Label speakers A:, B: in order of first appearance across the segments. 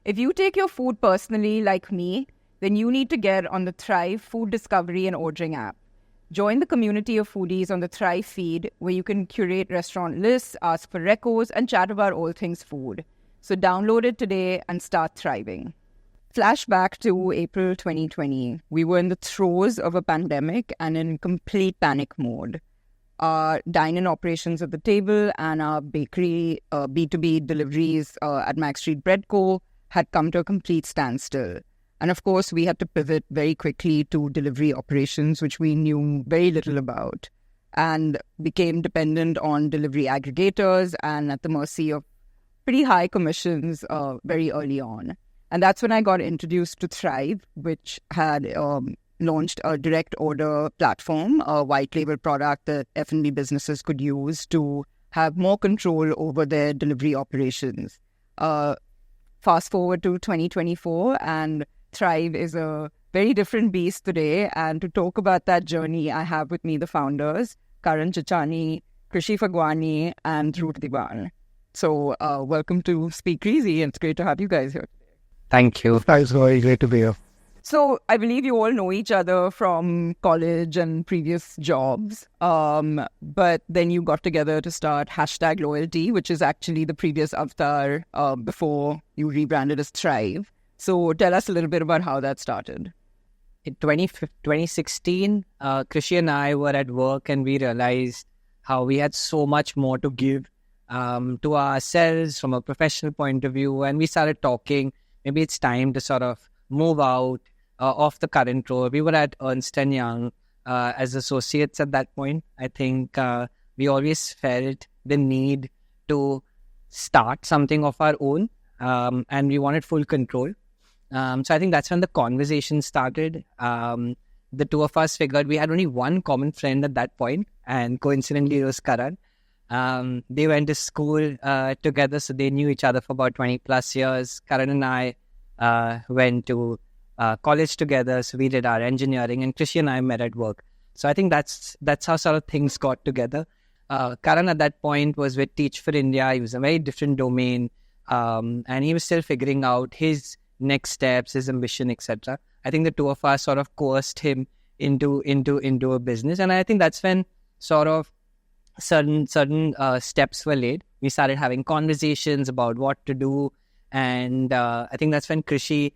A: If you take your food personally, like me, then you need to get on the Thrive food discovery and ordering app. Join the community of foodies on the Thrive feed, where you can curate restaurant lists, ask for recos, and chat about all things food. So download it today and start thriving. Flashback to April 2020. We were in the throes of a pandemic and in complete panic mode. Our dine-in operations at the table and our bakery B2B deliveries at Max Street Bread Co. had come to a complete standstill. And of course, we had to pivot very quickly to delivery operations, which we knew very little about, and became dependent on delivery aggregators and at the mercy of pretty high commissions very early on. And that's when I got introduced to Thrive, which had launched a direct order platform, a white label product that F&B businesses could use to have more control over their delivery operations. Fast forward to 2024, and Thrive is a very different beast today. And to talk about that journey, I have with me the founders, Karan Chechani, Krishi Fagwani, and Dhruv Dewan. So welcome to Speak Greasy, and it's great to have you guys here.
B: Thank you.
C: Thanks, Gauri. Great to be here.
A: So I believe you all know each other from college and previous jobs, but then you got together to start #Loyalty, which is actually the previous avatar before you rebranded as Thrive. So tell us a little bit about how that started.
B: In 2016, Krishi and I were at work and we realized how we had so much more to give to ourselves from a professional point of view. And we started talking, maybe it's time to sort of move out of the current role. We were at Ernst & Young as associates at that point. I think we always felt the need to start something of our own, and we wanted full control. So I think that's when the conversation started. The two of us figured we had only one common friend at that point, and coincidentally it was Karan. They went to school together, so they knew each other for about 20 plus years. Karan and I went to college together, so we did our engineering, and Krishi and I met at work. So I think that's how sort of things got together. Karan at that point was with Teach for India. He was a very different domain, and he was still figuring out his next steps, his ambition, etc. I think the two of us sort of coerced him into a business, and I think that's when sort of certain steps were laid. We started having conversations about what to do, and I think that's when Krishi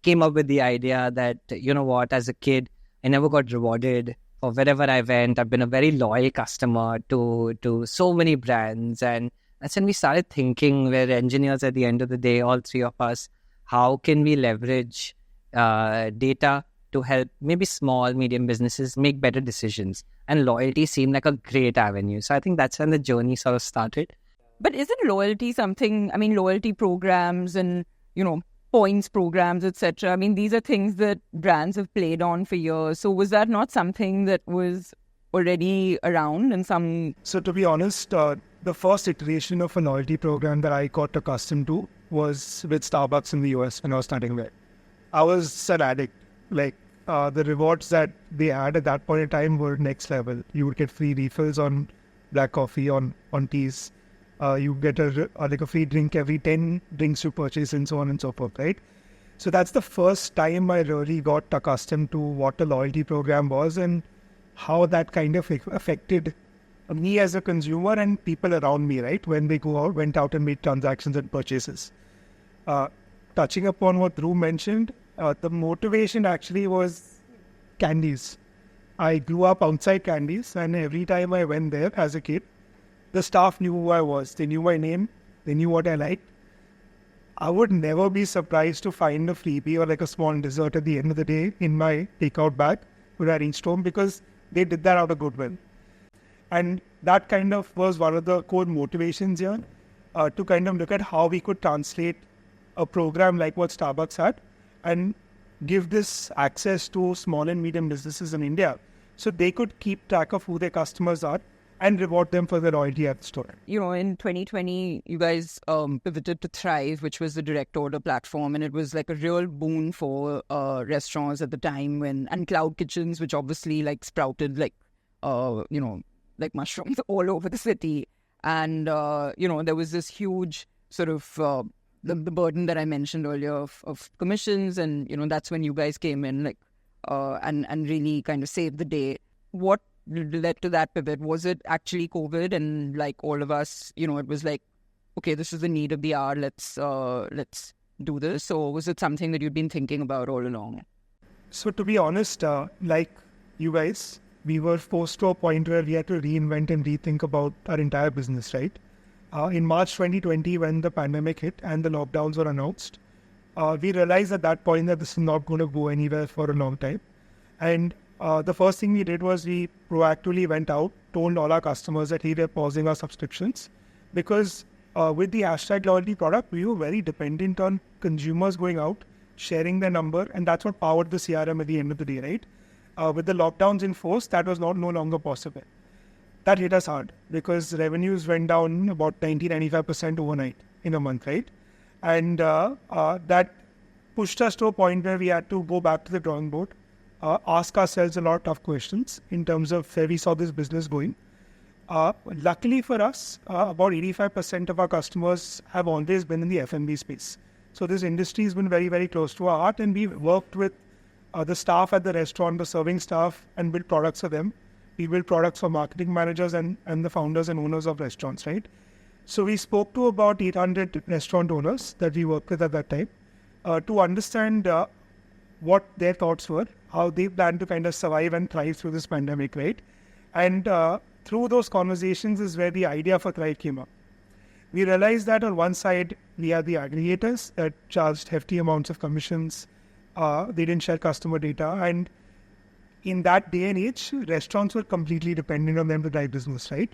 B: came up with the idea that, you know what, as a kid, I never got rewarded for wherever I went. I've been a very loyal customer to so many brands, and that's when we started thinking, we're engineers at the end of the day, all three of us, how can we leverage data to help maybe small, medium businesses make better decisions? And loyalty seemed like a great avenue. So I think that's when the journey sort of started.
A: But isn't loyalty something, I mean, loyalty programs and, points programs, etc. I mean, these are things that brands have played on for years. So was that not something that was already around in some...
C: So to be honest, the first iteration of a loyalty program that I got accustomed to was with Starbucks in the US when I was studying there. I was an addict. Like, the rewards that they had at that point in time were next level. You would get free refills on black coffee, on teas. You get a free drink every 10 drinks you purchase, and so on and so forth, right? So that's the first time I really got accustomed to what a loyalty program was and how that kind of affected me as a consumer and people around me, right? When they went out and made transactions and purchases. Touching upon what Dhruv mentioned, the motivation actually was candies. I grew up outside candies, and every time I went there as a kid, the staff knew who I was. They knew my name. They knew what I liked. I would never be surprised to find a freebie or like a small dessert at the end of the day in my takeout bag when I reached home, because they did that out of goodwill. And that kind of was one of the core motivations here, to kind of look at how we could translate a program like what Starbucks had and give this access to small and medium businesses in India so they could keep track of who their customers are and reward them for their loyalty at the store.
A: In 2020, you guys pivoted to Thrive, which was the direct order platform, and it was like a real boon for restaurants at the time, and cloud kitchens, which obviously like sprouted like mushrooms all over the city. And, there was this huge sort of the burden that I mentioned earlier of commissions, and that's when you guys came in, like, and really kind of saved the day. What led to that pivot? Was it actually COVID and like all of us, it was like, okay, this is the need of the hour, let's do this? Or was it something that you'd been thinking about all along?
C: So to be honest, like you guys, we were forced to a point where we had to reinvent and rethink about our entire business, right? In March 2020, when the pandemic hit and the lockdowns were announced, we realized at that point that this is not going to go anywhere for a long time. And the first thing we did was we proactively went out, told all our customers that, hey, we're pausing our subscriptions, because with the hashtag loyalty product, we were very dependent on consumers going out, sharing their number, and that's what powered the CRM at the end of the day, right? With the lockdowns in force, that was no longer possible. That hit us hard because revenues went down about 90-95% overnight in a month, right? And that pushed us to a point where we had to go back to the drawing board, ask ourselves a lot of tough questions in terms of where we saw this business going. Luckily for us, about 85% of our customers have always been in the F&B space. So this industry has been very, very close to our heart, and we've worked with the staff at the restaurant, the serving staff, and build products for them. We build products for marketing managers and the founders and owners of restaurants, right? So we spoke to about 800 restaurant owners that we worked with at that time to understand what their thoughts were, how they plan to kind of survive and thrive through this pandemic, right? And through those conversations is where the idea for Thrive came up. We realized that on one side, we had the aggregators that charged hefty amounts of commissions. They didn't share customer data. And in that day and age, restaurants were completely dependent on them to drive business, right?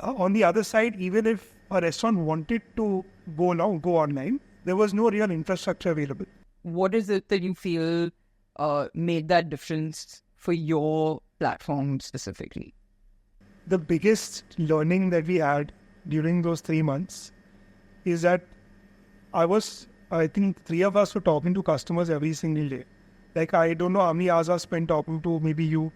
C: On the other side, even if a restaurant wanted to go online, there was no real infrastructure available.
A: What is it that you feel made that difference for your platform specifically?
C: The biggest learning that we had during those 3 months is that I think 3 of us were talking to customers every single day. Like, I don't know how many hours I spent talking to maybe you,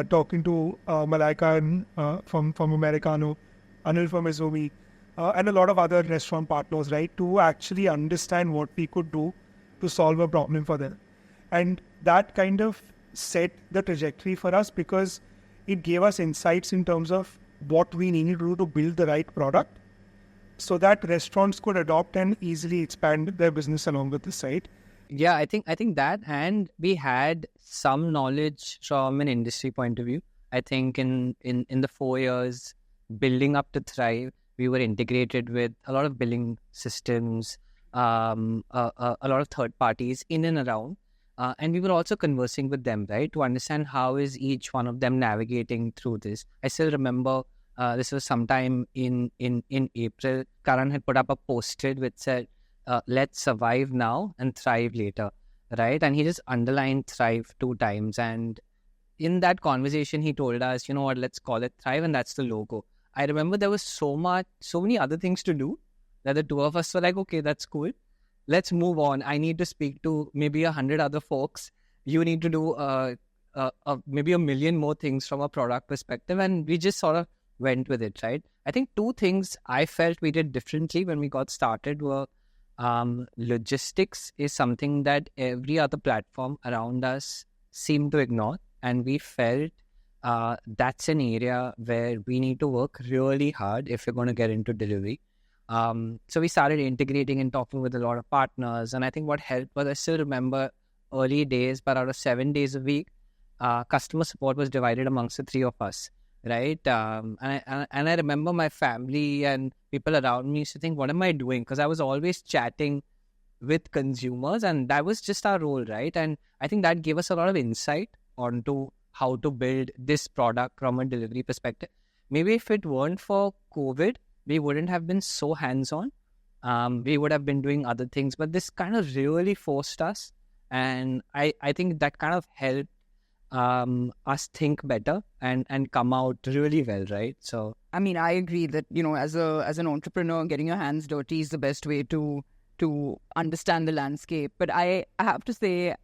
C: talking to Malaika from Americano, Anil from Izumi, and a lot of other restaurant partners, right, to actually understand what we could do to solve a problem for them. And that kind of set the trajectory for us because it gave us insights in terms of what we needed to do to build the right product so that restaurants could adopt and easily expand their business along with the site.
B: Yeah, I think that, and we had some knowledge from an industry point of view. I think in the 4 years building up to Thrive, we were integrated with a lot of billing systems, a lot of third parties in and around. And we were also conversing with them, right, to understand how is each one of them navigating through this. I still remember this was sometime in April. Karan had put up a post-it which said, let's survive now and thrive later, right? And he just underlined thrive 2 times. And in that conversation, he told us, you know what, let's call it Thrive, and that's the logo. I remember there was so many other things to do that the 2 of us were like, okay, that's cool. Let's move on. I need to speak to maybe 100 other folks. You need to do maybe 1 million more things from a product perspective. And we just sort of went with it, right? I think 2 things I felt we did differently when we got started were logistics is something that every other platform around us seemed to ignore. And we felt that's an area where we need to work really hard if we're going to get into delivery. So we started integrating and talking with a lot of partners. And I think what helped was, I still remember early days, but out of 7 days a week, customer support was divided amongst the 3 of us, right? And I remember my family and people around me used to think, what am I doing? Because I was always chatting with consumers, and that was just our role, right? And I think that gave us a lot of insight onto how to build this product from a delivery perspective. Maybe if it weren't for COVID, we wouldn't have been so hands-on. We would have been doing other things, but this kind of really forced us. And I think that kind of helped us think better and come out really well, right? So,
A: I mean, I agree that, as an entrepreneur, getting your hands dirty is the best way to understand the landscape. But I have to say,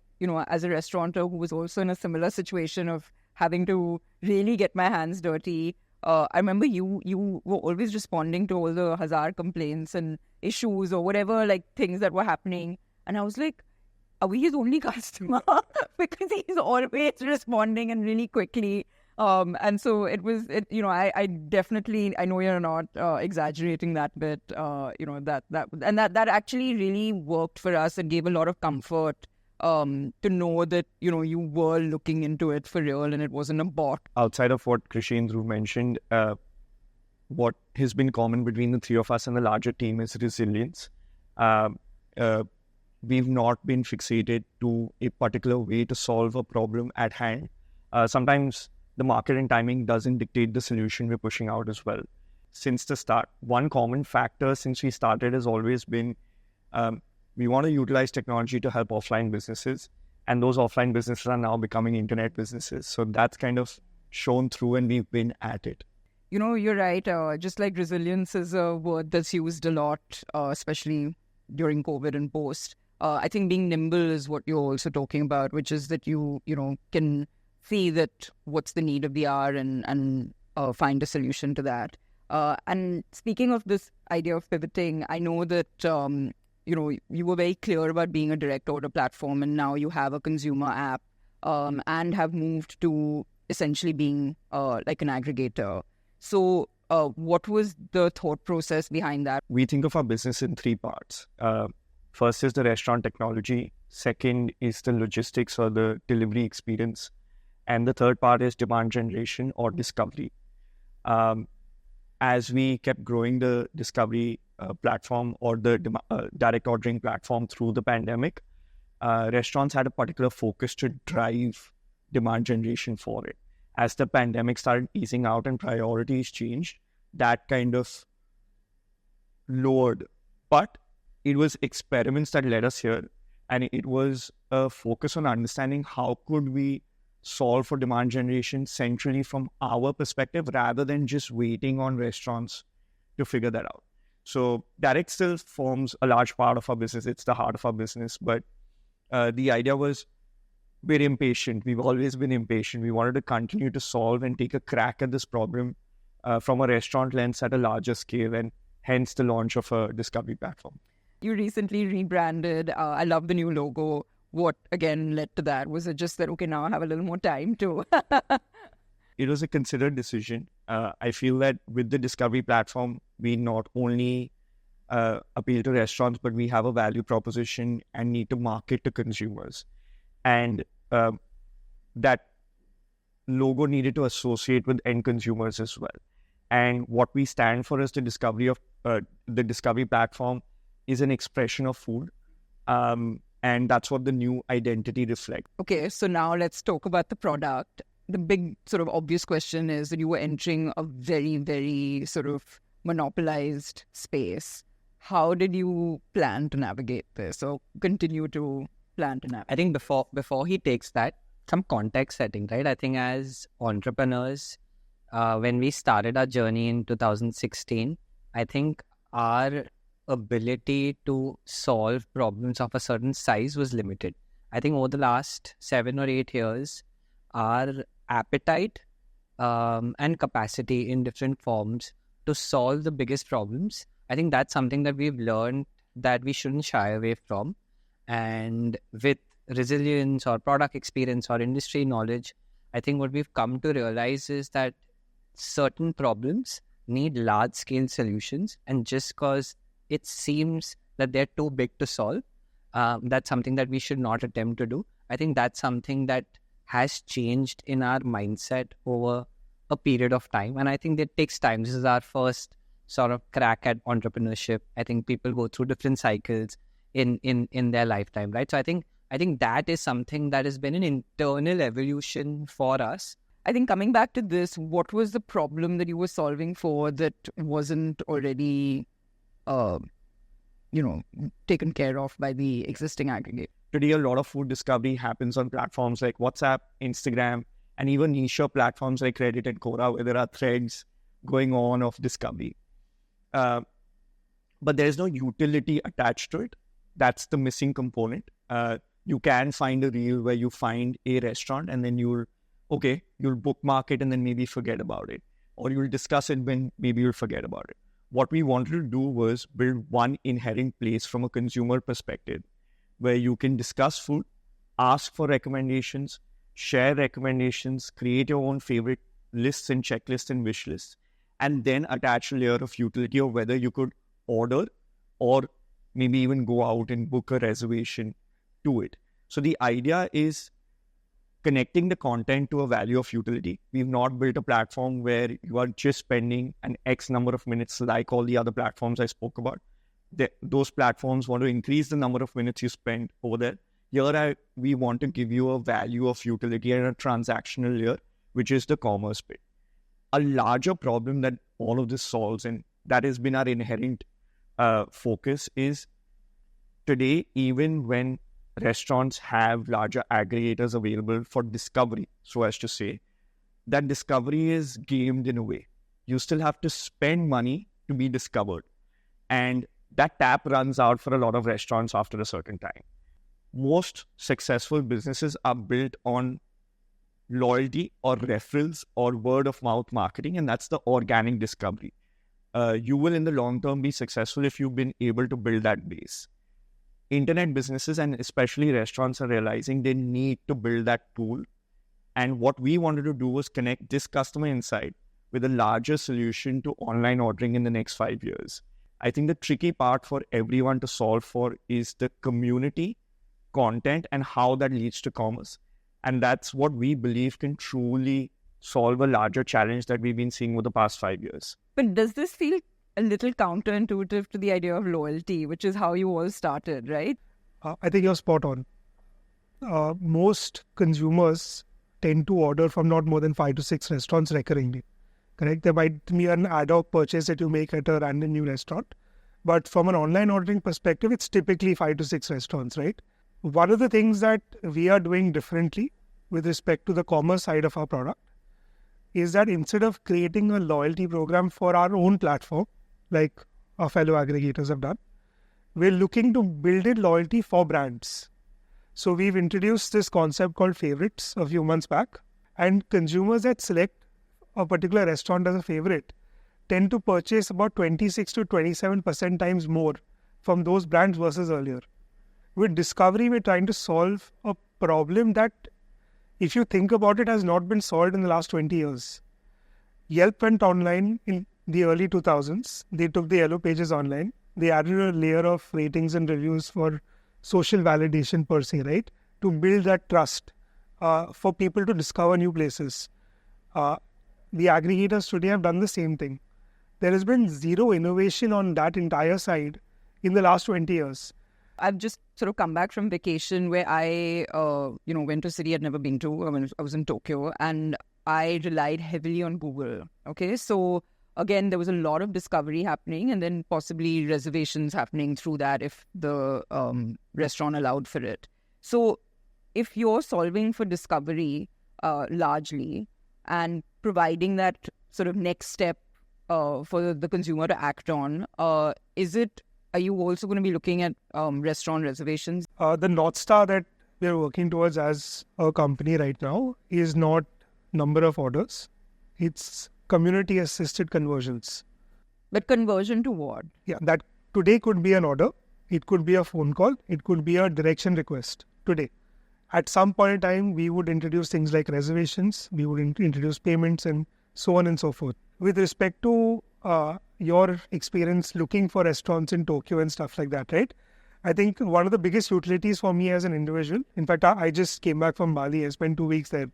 A: as a restaurateur who was also in a similar situation of having to really get my hands dirty, I remember you were always responding to all the Hazar complaints and issues or whatever, like things that were happening. And I was like, are we his only customer? Because he's always responding and really quickly. And so I definitely, I know you're not exaggerating that bit, that actually really worked for us and gave a lot of comfort to know that, you were looking into it for real and it wasn't a bot.
D: Outside of what Krishi and Dhruv mentioned, what has been common between the three of us and the larger team is resilience. We've not been fixated to a particular way to solve a problem at hand. Sometimes the market and timing doesn't dictate the solution we're pushing out as well. Since the start, one common factor since we started has always been we want to utilize technology to help offline businesses, and those offline businesses are now becoming internet businesses. So that's kind of shown through and we've been at it.
A: You're right. Just like resilience is a word that's used a lot, especially during COVID and post. I think being nimble is what you're also talking about, which is that you can see that what's the need of the hour and find a solution to that. And speaking of this idea of pivoting, I know that, you were very clear about being a direct order platform, and now you have a consumer app and have moved to essentially being like an aggregator. So what was the thought process behind that?
D: We think of our business in three parts. First is the restaurant technology. Second is the logistics or the delivery experience. And the third part is demand generation or discovery. As we kept growing the discovery platform or the direct ordering platform through the pandemic, restaurants had a particular focus to drive demand generation for it. As the pandemic started easing out and priorities changed, that kind of lowered. But it was experiments that led us here, and it was a focus on understanding how could we solve for demand generation centrally from our perspective rather than just waiting on restaurants to figure that out. So direct still forms a large part of our business. It's the heart of our business. But the idea was we're impatient. We've always been impatient. We wanted to continue to solve and take a crack at this problem from a restaurant lens at a larger scale, and hence the launch of a discovery platform.
A: You recently rebranded. I love the new logo. What, again, led to that? Was it just that, okay, now I have a little more time to...
D: It was a considered decision. I feel that with the discovery platform, we not only appeal to restaurants, but we have a value proposition and need to market to consumers. And that logo needed to associate with end consumers as well. And what we stand for is the discovery platform is an expression of food. And that's what the new identity reflects.
A: Okay, so now let's talk about the product. The big sort of obvious question is that you were entering a very, very sort of monopolized space. How did you plan to navigate this or continue to plan to navigate?
B: I think before he takes that, some context setting, right? I think as entrepreneurs, when we started our journey in 2016, I think our ability to solve problems of a certain size was limited. I think over the last 7 or 8 years, our appetite and capacity in different forms to solve the biggest problems, I think that's something that we've learned that we shouldn't shy away from. And with resilience or product experience or industry knowledge, I think what we've come to realize is that certain problems need large-scale solutions, and just because it seems that they're too big to solve, that's something that we should not attempt to do. I think that's something that has changed in our mindset over a period of time. And I think that takes time. This is our first sort of crack at entrepreneurship. I think people go through different cycles in their lifetime, right? So I think that is something that has been an internal evolution for us.
A: I think coming back to this, what was the problem that you were solving for that wasn't already taken care of by the existing aggregator?
D: Today, a lot of food discovery happens on platforms like WhatsApp, Instagram, and even niche platforms like Reddit and Quora, where there are threads going on of discovery. But there's no utility attached to it. That's the missing component. You can find a reel where you find a restaurant and then you'll bookmark it and then maybe forget about it. or you'll discuss it when maybe you'll forget about it. What we wanted to do was build one inherent place from a consumer perspective where you can discuss food, ask for recommendations, share recommendations, create your own favorite lists and checklists and wish lists, and then attach a layer of utility of whether you could order or maybe even go out and book a reservation to it. So the idea is connecting the content to a value of utility. We've not built a platform where you are just spending an X number of minutes like all the other platforms I spoke about. Those platforms want to increase the number of minutes you spend over there. Here, we want to give you a value of utility and a transactional layer, which is the commerce bit. A larger problem that all of this solves, and that has been our inherent focus, is today, even when restaurants have larger aggregators available for discovery, so as to say, that discovery is gamed in a way. You still have to spend money to be discovered. And that tap runs out for a lot of restaurants after a certain time. Most successful businesses are built on loyalty or referrals or word of mouth marketing, and that's the organic discovery. You will in the long term be successful if you've been able to build that base. Internet businesses and especially restaurants are realizing they need to build that pool. And what we wanted to do was connect this customer insight with a larger solution to online ordering in the next 5 years. I think the tricky part for everyone to solve for is the community, content, and how that leads to commerce. And that's what we believe can truly solve a larger challenge that we've been seeing over the past 5 years.
A: But does this feel a little counterintuitive to the idea of loyalty, which is how you all started, right?
C: I think you're spot on. Most consumers tend to order from not more than 5 to 6 restaurants recurringly. Correct? There might be an ad hoc purchase that you make at a random new restaurant. But from an online ordering perspective, it's typically 5 to 6 restaurants, right? One of the things that we are doing differently with respect to the commerce side of our product is that instead of creating a loyalty program for our own platform, like our fellow aggregators have done, we're looking to build in loyalty for brands. So we've introduced this concept called favorites a few months back, and consumers that select a particular restaurant as a favorite tend to purchase about 26 to 27% times more from those brands versus earlier. With Discovery, we're trying to solve a problem that, if you think about it, has not been solved in the last 20 years. Yelp went online in the early 2000s. They took the Yellow Pages online. They added a layer of ratings and reviews for social validation per se, right? To build that trust for people to discover new places. The aggregators today have done the same thing. There has been zero innovation on that entire side in the last 20 years.
A: I've just sort of come back from vacation where I, went to a city I'd never been to. I was in Tokyo, and I relied heavily on Google. Okay, so again, there was a lot of discovery happening, and then possibly reservations happening through that if the restaurant allowed for it. So if you're solving for discovery largely and providing that sort of next step for the consumer to act on, are you also going to be looking at restaurant reservations?
C: The North Star that we're working towards as a company right now is not number of orders. It's community-assisted conversions.
A: But conversion to what?
C: Yeah, that today could be an order. It could be a phone call. It could be a direction request today. At some point in time, we would introduce things like reservations. We would introduce payments and so on and so forth. With respect to your experience looking for restaurants in Tokyo and stuff like that, right? I think one of the biggest utilities for me as an individual, in fact, I just came back from Bali. I spent 2 weeks there.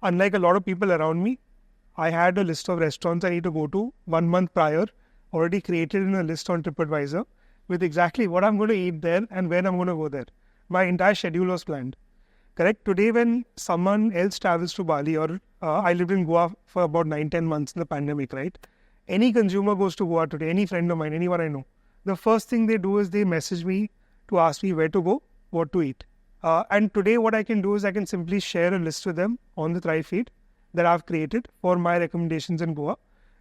C: Unlike a lot of people around me, I had a list of restaurants I need to go to 1 month prior, already created in a list on TripAdvisor with exactly what I'm going to eat there and when I'm going to go there. My entire schedule was planned. Correct? Today, when someone else travels to Bali, or I lived in Goa for about 9-10 months in the pandemic, right? Any consumer goes to Goa today, any friend of mine, anyone I know, the first thing they do is they message me to ask me where to go, what to eat. And today what I can do is I can simply share a list with them on the Thrive feed that I've created for my recommendations in Goa.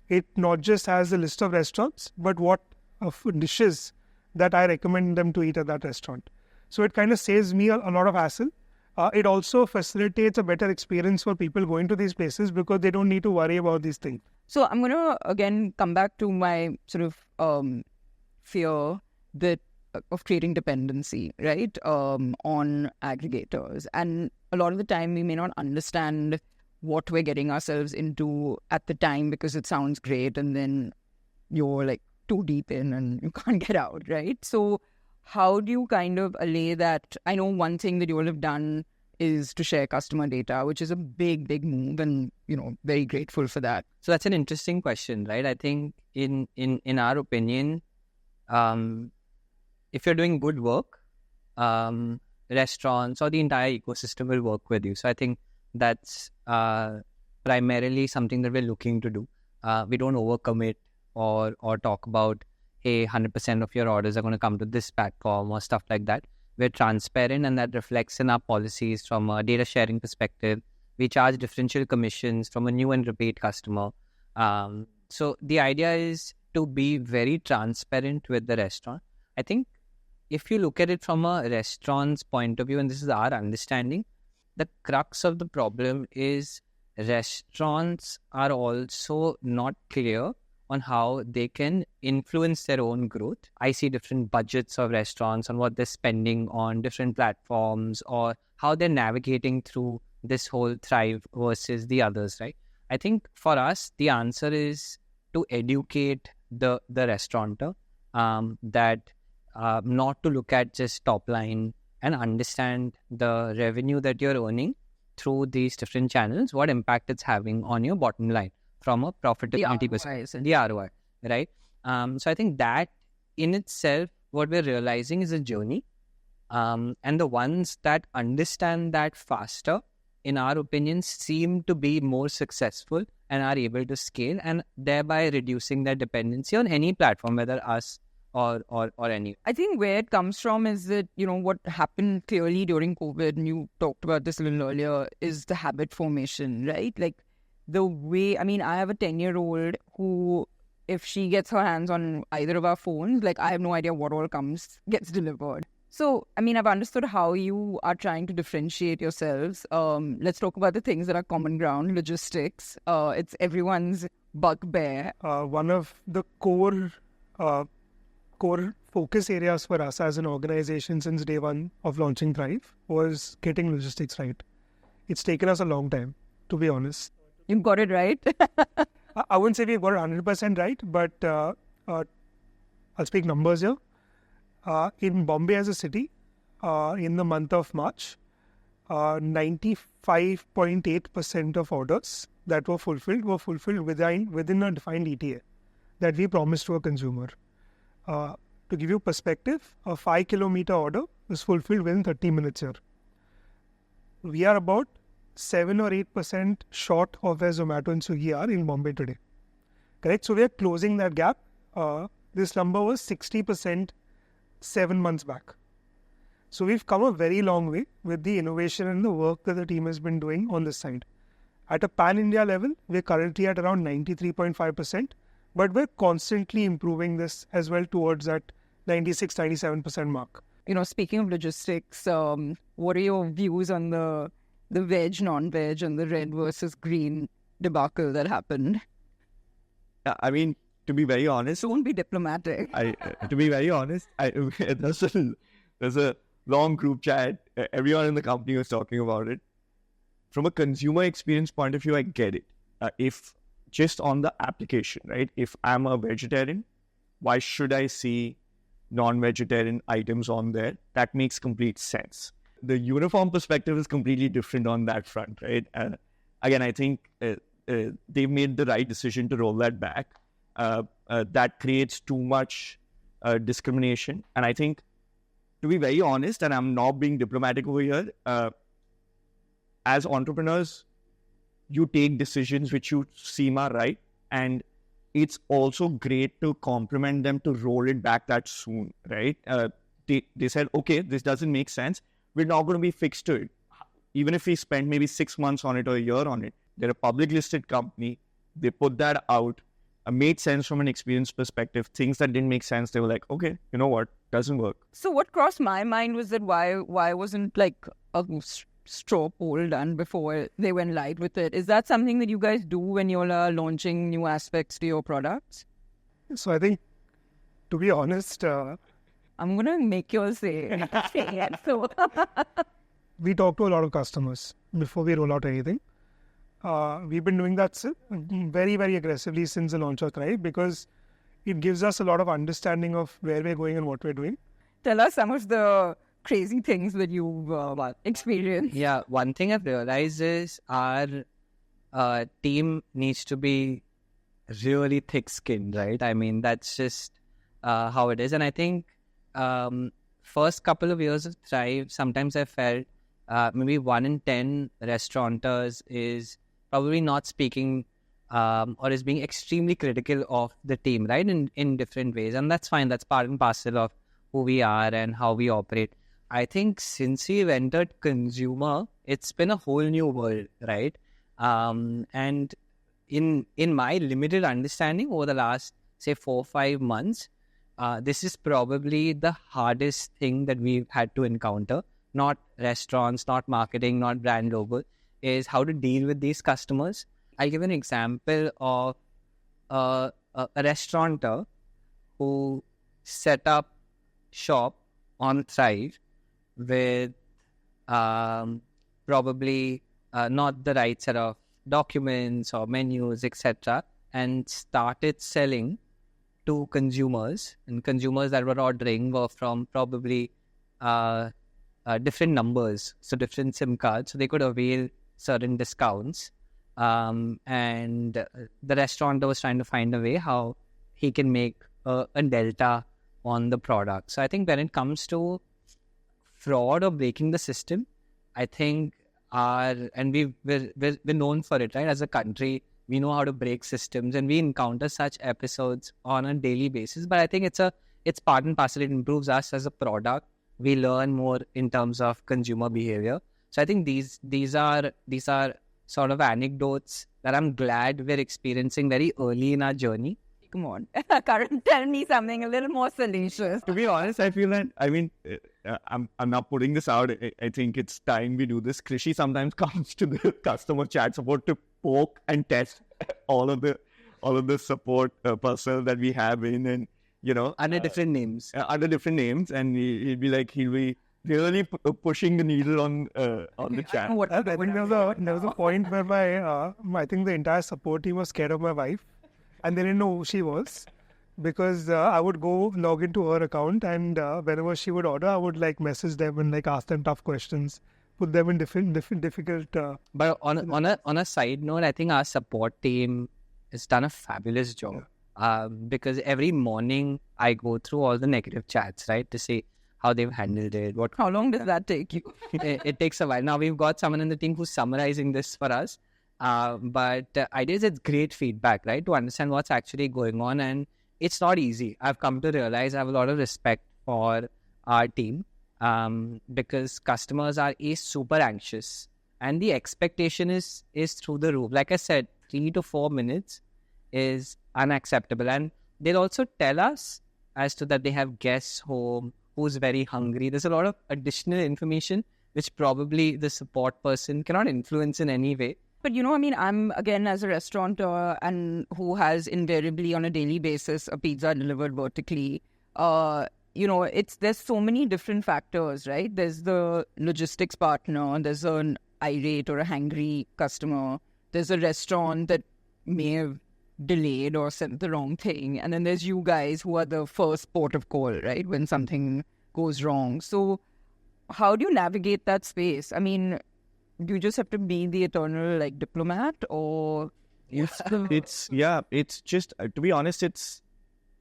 C: It not just has a list of restaurants, but what dishes that I recommend them to eat at that restaurant. So it kind of saves me a lot of hassle. It also facilitates a better experience for people going to these places because they don't need to worry about these things.
A: So I'm going to again come back to my sort of fear that of creating dependency, right, on aggregators. And a lot of the time we may not understand what we're getting ourselves into at the time because it sounds great and then you're like too deep in and you can't get out, right? So how do you kind of allay that? I know one thing that you all have done is to share customer data, which is a big, big move, and very grateful for that.
B: So that's an interesting question, right? I think in our opinion, if you're doing good work, restaurants or the entire ecosystem will work with you. So I think that's primarily something that we're looking to do. We don't overcommit or talk about, hey, 100% of your orders are going to come to this platform or stuff like that. We're transparent, and that reflects in our policies from a data sharing perspective. We charge differential commissions from a new and repeat customer. So the idea is to be very transparent with the restaurant. I think if you look at it from a restaurant's point of view, and this is our understanding, the crux of the problem is restaurants are also not clear on how they can influence their own growth. I see different budgets of restaurants on what they're spending on different platforms or how they're navigating through this whole Thrive versus the others, right? I think for us, the answer is to educate the restaurateur that not to look at just top line and understand the revenue that you're earning through these different channels, what impact it's having on your bottom line from a profitability perspective, the ROI, right? So I think that in itself, what we're realizing is a journey. And the ones that understand that faster, in our opinion, seem to be more successful and are able to scale and thereby reducing their dependency on any platform, whether us or any.
A: I think where it comes from is that, what happened clearly during COVID, and you talked about this a little earlier, is the habit formation, right? Like the way, I have a 10-year-old who, if she gets her hands on either of our phones, like I have no idea what all gets delivered. So, I've understood how you are trying to differentiate yourselves. Let's talk about the things that are common ground, logistics. It's everyone's bugbear.
C: One of the core focus areas for us as an organization since day one of launching Thrive was getting logistics right. It's taken us a long time, to be honest.
A: You got it right?
C: I wouldn't say we've got it 100% right, but I'll speak numbers here. In Bombay as a city, in the month of March, 95.8% of orders that were fulfilled within a defined ETA that we promised to a consumer. To give you perspective, a 5-kilometer order is fulfilled within 30 minutes here. We are about 7 or 8% short of where Zomato and Swiggy are in Bombay today. Correct? So we are closing that gap. This number was 60% 7 months back. So we've come a very long way with the innovation and the work that the team has been doing on this side. At a pan-India level, we're currently at around 93.5%, but we're constantly improving this as well towards that 96-97% mark.
A: Speaking of logistics, what are your views on the veg, non-veg, and the red versus green debacle that happened?
D: To be very honest,
A: Don't be diplomatic.
D: To be very honest, there's a long group chat. Everyone in the company was talking about it. From a consumer experience point of view, I get it. If just on the application, right? If I'm a vegetarian, why should I see non-vegetarian items on there? That makes complete sense. The uniform perspective is completely different on that front, right? Again, I think they've made the right decision to roll that back. That creates too much discrimination. And I think, to be very honest, and I'm not being diplomatic over here, as entrepreneurs, you take decisions which you seem are right. And it's also great to compliment them to roll it back that soon, right? They said, okay, this doesn't make sense. We're not going to be fixed to it. Even if we spend maybe 6 months on it or a year on it, they're a public listed company. They put that out. Made sense from an experience perspective. Things that didn't make sense, they were like, okay, you know what, doesn't work.
A: So what crossed my mind was that why wasn't like a straw poll done before they went live with it. Is that something that you guys do when you're launching new aspects to your products?
C: So I think, to be honest,
A: I'm going to make you say it. So
C: we talk to a lot of customers before we roll out anything. We've been doing that very, very aggressively since the launch of Thrive, because it gives us a lot of understanding of where we're going and what we're doing.
A: tell us some of the crazy things that you've experienced.
B: Yeah, one thing I've realized is our team needs to be really thick-skinned, right? I mean, that's just how it is. And I think first couple of years of Thrive, sometimes I felt maybe 1 in 10 restaurateurs is probably not speaking or is being extremely critical of the team, right? In different ways. And that's fine. That's part and parcel of who we are and how we operate. I think since we've entered consumer, it's been a whole new world, right? And in my limited understanding over the last, say, 4 or 5 months, this is probably the hardest thing that we've had to encounter. Not restaurants, not marketing, not brand logo, is how to deal with these customers. I'll give an example of a restaurateur who set up shop on Thrive with probably not the right set of documents or menus, etc., and started selling to consumers, and consumers that were ordering were from probably different numbers, so different SIM cards, so they could avail certain discounts. And the restaurateur was trying to find a way how he can make a delta on the product. So I think when it comes to fraud or breaking the system, I think we're known for it, right? As a country, we know how to break systems, and we encounter such episodes on a daily basis. But I think it's part and parcel. It improves us as a product. We learn more in terms of consumer behavior. So I think these are sort of anecdotes that I'm glad we're experiencing very early in our journey.
A: Come on, Karan, tell me something a little more salacious.
D: To be honest, I feel that, I'm not putting this out. I think it's time we do this. Krishi sometimes comes to the customer chat support to poke and test all of the support personnel that we have in, and
B: Under different names.
D: And he'll be really pushing the needle on the chat.
C: There was a point where I think the entire support team was scared of my wife, and they didn't know who she was, because I would go log into her account, and whenever she would order, I would message them and ask them tough questions, put them in difficult.
B: But on a side note, I think our support team has done a fabulous job. Because every morning I go through all the negative chats, right, to see how they've handled it.
A: How long does that take you?
B: It takes a while. Now we've got someone in the team who's summarizing this for us. But ideas, it's great feedback, right, to understand what's actually going on. And it's not easy. I've come to realize I have a lot of respect for our team because customers are super anxious, and the expectation is through the roof. Like I said, 3 to 4 minutes is unacceptable. And they'll also tell us as to that they have guests home who's very hungry. There's a lot of additional information which probably the support person cannot influence in any way.
A: But I'm, again, as a restaurateur and who has invariably on a daily basis a pizza delivered vertically, there's so many different factors, right? There's the logistics partner, there's an irate or a hangry customer, there's a restaurant that may have delayed or sent the wrong thing, and then there's you guys who are the first port of call, right, when something goes wrong. So how do you navigate that space? Do you just have to be the eternal diplomat, or
D: it's just to be honest,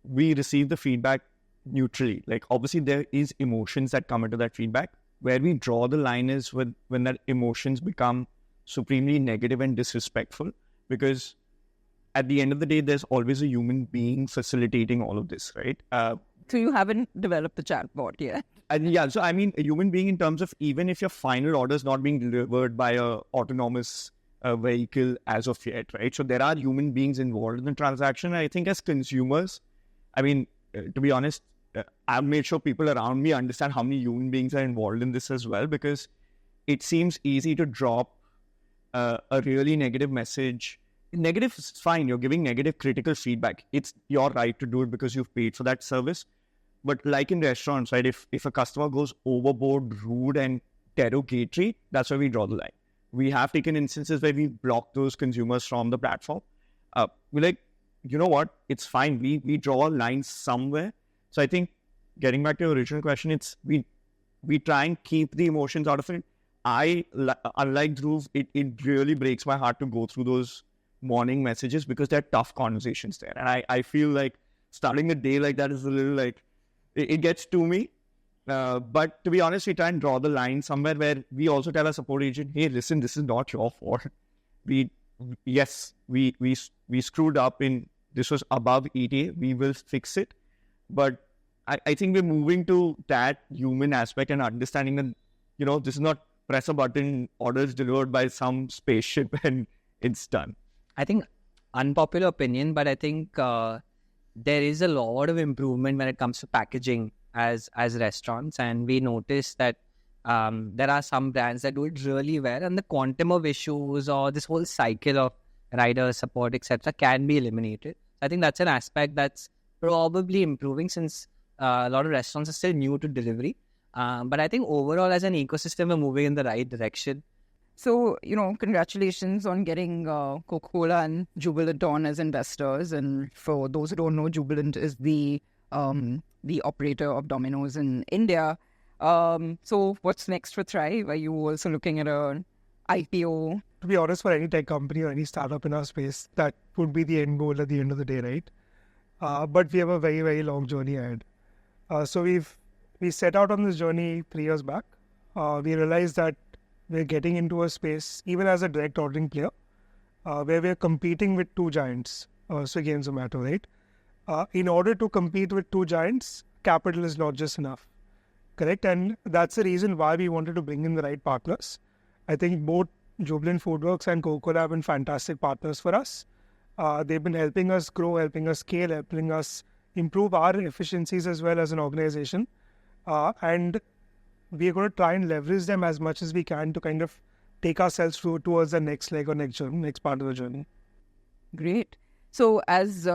D: we receive the feedback neutrally. Obviously there is emotions that come into that feedback. Where we draw the line is when that emotions become supremely negative and disrespectful, because at the end of the day, there's always a human being facilitating all of this, right?
A: So you haven't developed the chatbot yet?
D: So a human being in terms of even if your final order is not being delivered by a autonomous vehicle as of yet, right? So there are human beings involved in the transaction. I think as consumers, to be honest, I've made sure people around me understand how many human beings are involved in this as well, because it seems easy to drop a really negative message. Negative is fine. You're giving negative critical feedback. It's your right to do it because you've paid for that service. But like in restaurants, right, if a customer goes overboard, rude and derogatory, that's where we draw the line. We have taken instances where we block those consumers from the platform. We're like, you know what? It's fine. We draw a line somewhere. So I think getting back to your original question, it's we try and keep the emotions out of it. Unlike Dhruv, it really breaks my heart to go through those morning messages because they're tough conversations there. And I feel like starting the day like that is a little like, it gets to me. But to be honest, we try and draw the line somewhere where we also tell our support agent, hey, listen, this is not your fault. We screwed up this was above ETA. We will fix it. But I think we're moving to that human aspect and understanding that, this is not press a button, orders delivered by some spaceship and it's done.
B: I think unpopular opinion, but I think there is a lot of improvement when it comes to packaging as restaurants, and we noticed that there are some brands that do it really well, and the quantum of issues or this whole cycle of rider support, etc., can be eliminated. I think that's an aspect that's probably improving since a lot of restaurants are still new to delivery. But I think overall as an ecosystem, we're moving in the right direction.
A: So, congratulations on getting Coca-Cola and Jubilant on as investors. And for those who don't know, Jubilant is the operator of Domino's in India. So what's next for Thrive? Are you also looking at an IPO?
C: To be honest, for any tech company or any startup in our space, that would be the end goal at the end of the day, right? But we have a very, very long journey ahead. So we set out on this journey 3 years back. We realized that we're getting into a space, even as a direct ordering player, where we're competing with two giants, Swiggy and Zomato, right? In order to compete with two giants, capital is not just enough, correct? And that's the reason why we wanted to bring in the right partners. I think both Jubilant Foodworks and Coca-Cola have been fantastic partners for us. They've been helping us grow, helping us scale, helping us improve our efficiencies as well as an organization. And we're going to try and leverage them as much as we can to kind of take ourselves through towards the next leg or next part of the journey.
A: Great. So as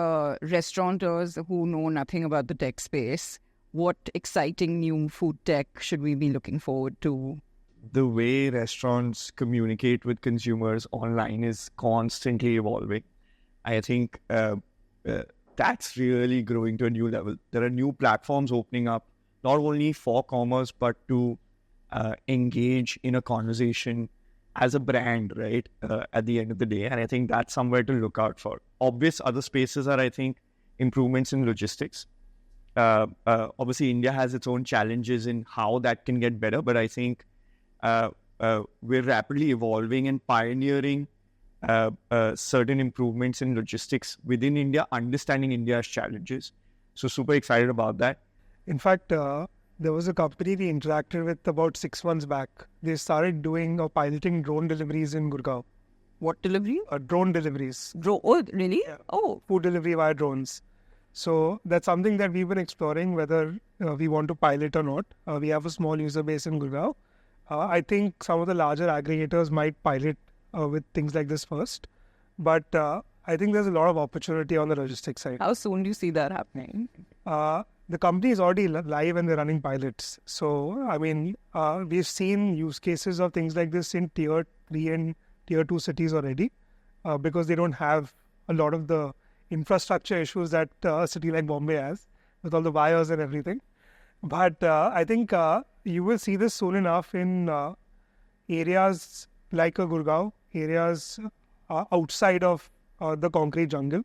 A: restaurateurs who know nothing about the tech space, what exciting new food tech should we be looking forward to?
D: The way restaurants communicate with consumers online is constantly evolving. I think that's really growing to a new level. There are new platforms opening up, not only for commerce, but to engage in a conversation as a brand, right, at the end of the day. And I think that's somewhere to look out for. Obvious other spaces are, I think, improvements in logistics. Obviously, India has its own challenges in how that can get better, but I think we're rapidly evolving and pioneering certain improvements in logistics within India, understanding India's challenges. So super excited about that.
C: In fact, there was a company we interacted with about 6 months back. They started doing or piloting drone deliveries in Gurgaon.
A: What delivery?
C: Drone deliveries.
A: Oh, really?
C: Yeah.
A: Oh.
C: Food delivery via drones. So that's something that we've been exploring whether we want to pilot or not. We have a small user base in Gurgaon. I think some of the larger aggregators might pilot with things like this first. But I think there's a lot of opportunity on the logistics side.
A: How soon do you see that happening?
C: The company is already live and they're running pilots. So, I mean, we've seen use cases of things like this in tier 3 and tier 2 cities already because they don't have a lot of the infrastructure issues that a city like Bombay has with all the wires and everything. But I think you will see this soon enough in areas like Gurgaon, areas outside of the concrete jungle,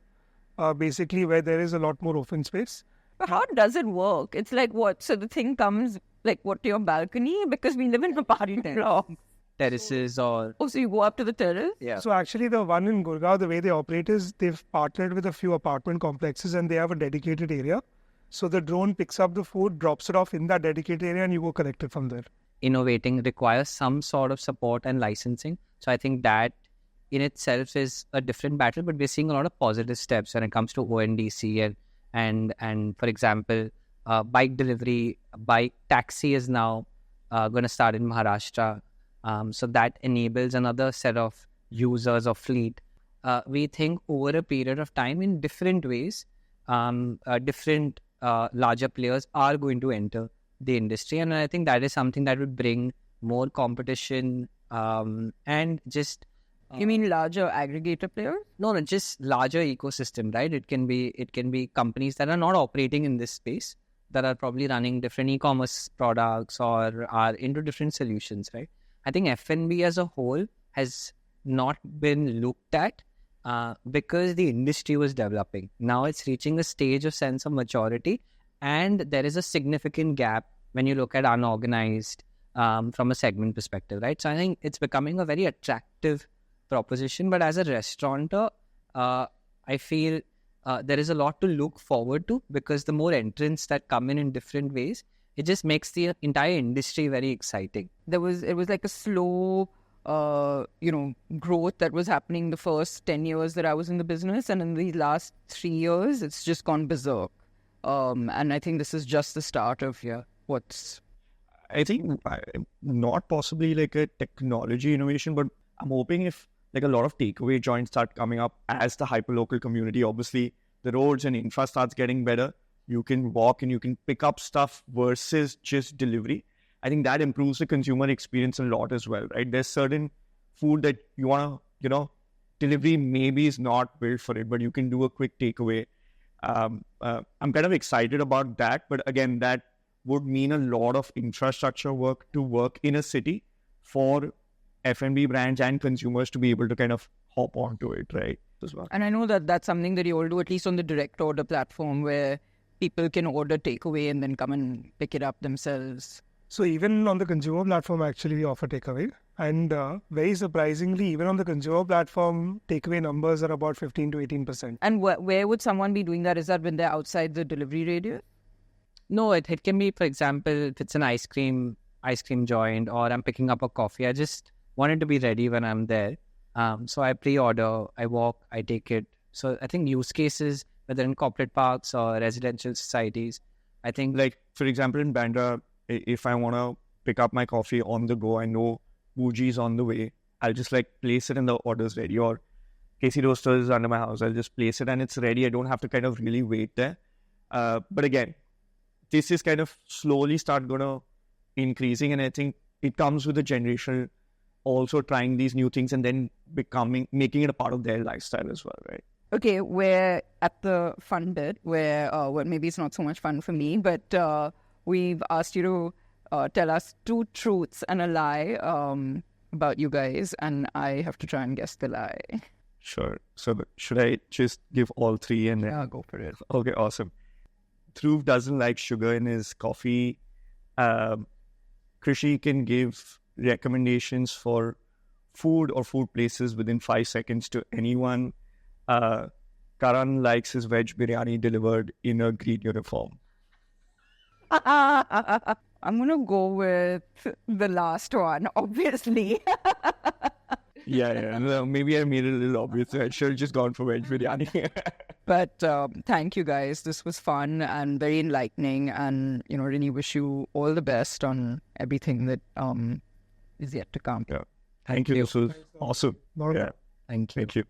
C: basically where there is a lot more open space.
A: But how does it work? It's like what? So the thing comes like what to your balcony? Because we live in a party block.
B: Terraces or...
A: Oh, so you go up to the terrace?
B: Yeah.
C: So actually the one in Gurgaon, the way they operate is they've partnered with a few apartment complexes and they have a dedicated area. So the drone picks up the food, drops it off in that dedicated area and you go collect it from there.
B: Innovating requires some sort of support and licensing. So I think that in itself is a different battle, but we're seeing a lot of positive steps when it comes to ONDC and for example, bike delivery, bike taxi is now going to start in Maharashtra. So that enables another set of users or fleet. We think over a period of time in different ways, different larger players are going to enter the industry. And I think that is something that would bring more competition and just...
A: You mean larger aggregator players?
B: No, just larger ecosystem, right? It can be companies that are not operating in this space, that are probably running different e-commerce products or are into different solutions, right? I think F&B as a whole has not been looked at because the industry was developing. Now it's reaching a stage of sense of maturity, and there is a significant gap when you look at unorganized from a segment perspective, right? So I think it's becoming a very attractive proposition. But as a restaurateur, I feel there is a lot to look forward to, because the more entrants that come in different ways, it just makes the entire industry very exciting.
A: It was like a slow, growth that was happening the first 10 years that I was in the business, and in the last 3 years, it's just gone berserk. And I think this is just the start of what's.
D: I think not possibly like a technology innovation, but I'm hoping if like a lot of takeaway joints start coming up as the hyperlocal community, obviously the roads and infra starts getting better. You can walk and you can pick up stuff versus just delivery. I think that improves the consumer experience a lot as well, right? There's certain food that you want to, delivery maybe is not built for it, but you can do a quick takeaway. I'm kind of excited about that, but again, that would mean a lot of infrastructure work to work in a city for F&B brands and consumers to be able to kind of hop onto it, right? As well.
A: And I know that that's something that you all do, at least on the direct order platform, where people can order takeaway and then come and pick it up themselves.
C: So even on the consumer platform, actually, we offer takeaway. And very surprisingly, even on the consumer platform, takeaway numbers are about 15 to 18%.
A: And where would someone be doing that? Is that when they're outside the delivery radius?
B: No, it can be, for example, if it's an ice cream joint, or I'm picking up a coffee. I just want it to be ready when I'm there. So I pre-order, I walk, I take it. So I think use cases, whether in corporate parks or residential societies, I think...
D: Like, for example, in Bandra, if I want to pick up my coffee on the go, I know Bougie is on the way. I'll just like place it and the order's ready. Or Casey Roaster is under my house. I'll just place it and it's ready. I don't have to kind of really wait there. But again, this is kind of slowly start going to increasing. And I think it comes with the generation also trying these new things and then making it a part of their lifestyle as well, right?
A: Okay, we're at the fun bit where, well, maybe it's not so much fun for me, but we've asked you to tell us 2 truths and a lie about you guys, and I have to try and guess the lie.
D: Sure. So should I just give all 3 and then...
A: Yeah, go for it.
D: Okay, awesome. Dhruv doesn't like sugar in his coffee. Krishi can give recommendations for food or food places within 5 seconds to anyone. Karan likes his veg biryani delivered in a green uniform.
A: I'm going to go with the last one, obviously.
D: Yeah. No, maybe I made it a little obvious. I should have just gone for veg biryani.
A: But thank you, guys. This was fun and very enlightening, and really wish you all the best on everything that is yet to come.
D: Yeah. Thank you. This was awesome.
C: Yeah.
B: Thank you.
D: Thank you.